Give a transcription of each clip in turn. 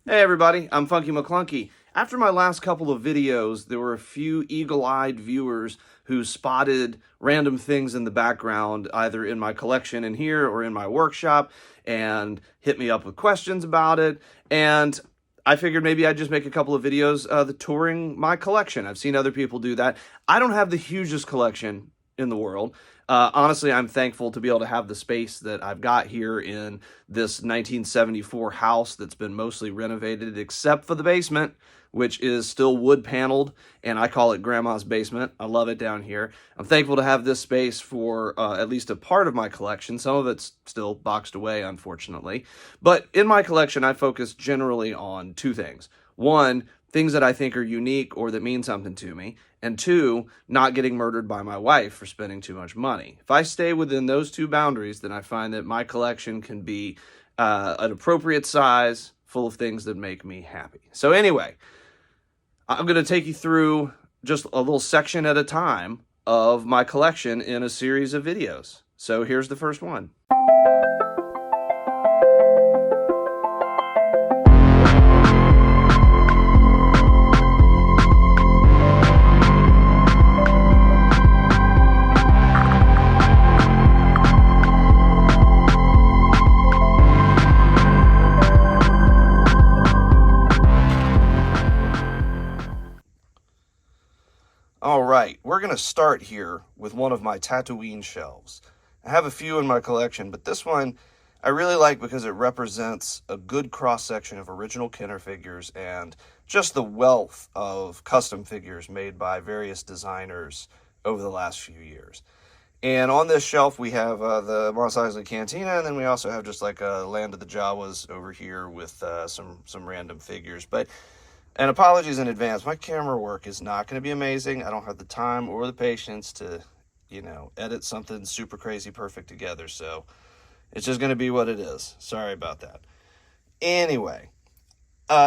Hey everybody, I'm Funky Maclunkey. After my last couple of videos, there were a few eagle-eyed viewers who spotted random things in the background, either in my collection in here or in my workshop, and hit me up with questions about it. And I figured maybe I'd just make a couple of videos touring my collection. I've seen other people do that. I don't have the hugest collection in the world. Honestly, I'm thankful to be able to have the space that I've got here in this 1974 house that's been mostly renovated, except for the basement, which is still wood paneled, and I call it Grandma's basement. I love it down here. I'm thankful to have this space for at least a part of my collection. Some of it's still boxed away, unfortunately. But in my collection, I focus generally on two things. One, things that I think are unique or that mean something to me. And two, not getting murdered by my wife for spending too much money. If I stay within those two boundaries, then I find that my collection can be an appropriate size, full of things that make me happy. So anyway, I'm going to take you through just a little section at a time of my collection in a series of videos. So here's the first one. All right, we're going to start here with one of my Tatooine shelves. I have a few in my collection, but this one I really like because it represents a good cross-section of original Kenner figures and just the wealth of custom figures made by various designers over the last few years. And on this shelf, we have the Mos Eisley Cantina, and then we also have just like a Land of the Jawas over here with some random figures. And apologies in advance, my camera work is not going to be amazing. I don't have the time or the patience to, edit something super crazy perfect together. So it's just going to be what it is. Sorry about that. Anyway,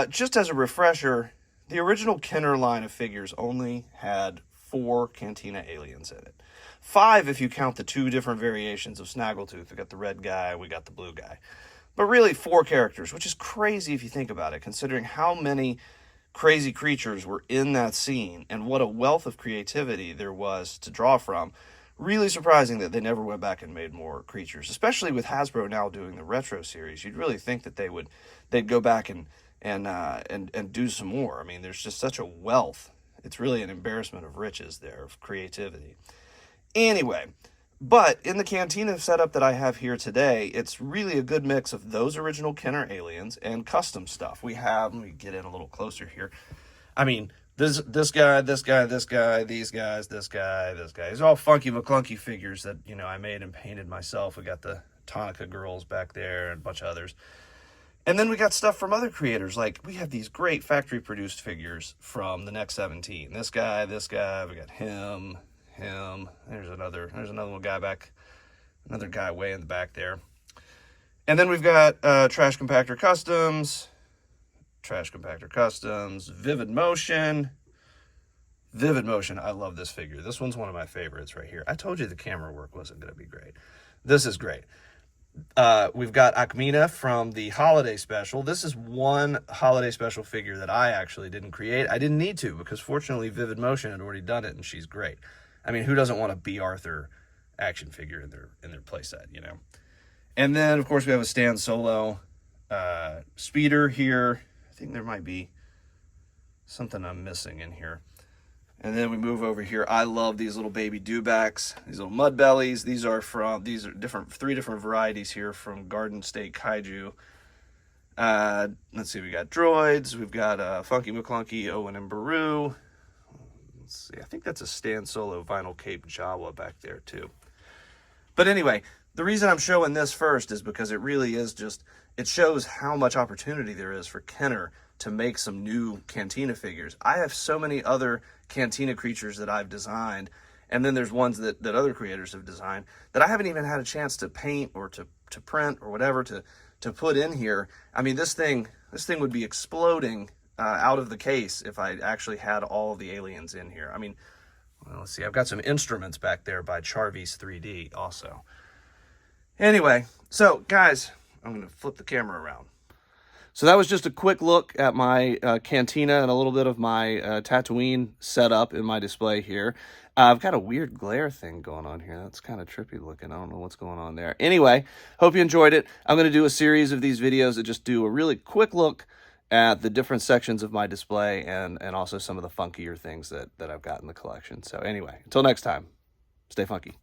just as a refresher, the original Kenner line of figures only had 4 Cantina aliens in it. 5 if you count the 2 different variations of Snaggletooth. We got the red guy, we got the blue guy. But really 4 characters, which is crazy if you think about it, considering how many crazy creatures were in that scene and what a wealth of creativity there was to draw from. Really surprising that they never went back and made more creatures, especially with Hasbro now doing the retro series. You'd really think that they'd go back and do some more. I mean, there's just such a wealth. It's really an embarrassment of riches there of creativity. Anyway, but in the Cantina setup that I have here today, it's really a good mix of those original Kenner aliens and custom stuff. We have, let me get in a little closer here. I mean, this guy, this guy, this guy, these guys, this guy, this guy. These are all Funky Maclunkey figures that, I made and painted myself. We got the Tonica girls back there and a bunch of others. And then we got stuff from other creators. Like, we have these great factory-produced figures from the Next 17. This guy, we got him. There's another little guy back, another guy way in the back there. And then we've got Trash Compactor Customs, Vivid Motion. I love this figure. This one's one of my favorites right here. I told you the camera work wasn't going to be great. This is great. We've got Akmina from the Holiday Special. This is one Holiday Special figure that I actually didn't create. I didn't need to, because fortunately Vivid Motion had already done it, and she's great. I mean, who doesn't want a B. Arthur action figure in their playset, And then, of course, we have a Stan Solo speeder here. I think there might be something I'm missing in here. And then we move over here. I love these little baby dewbacks, these little mud bellies. These are 3 different varieties here from Garden State Kaiju. Let's see, we got droids. We've got Funky Maclunkey, Owen and Baru. Let's see, I think that's a Stan Solo vinyl cape Jawa back there too. But anyway, the reason I'm showing this first is because it really is just, it shows how much opportunity there is for Kenner to make some new Cantina figures. I have so many other Cantina creatures that I've designed, and then there's ones that other creators have designed that I haven't even had a chance to paint or to print or whatever to put in here. I mean, this thing would be exploding out of the case if I actually had all of the aliens in here. I mean, well, let's see, I've got some instruments back there by Charvies 3D also. Anyway, so guys, I'm going to flip the camera around. So that was just a quick look at my cantina and a little bit of my Tatooine setup in my display here. I've got a weird glare thing going on here. That's kind of trippy looking. I don't know what's going on there. Anyway, hope you enjoyed it. I'm going to do a series of these videos that just do a really quick look at the different sections of my display and also some of the funkier things that I've got in the collection. So anyway, until next time, stay funky.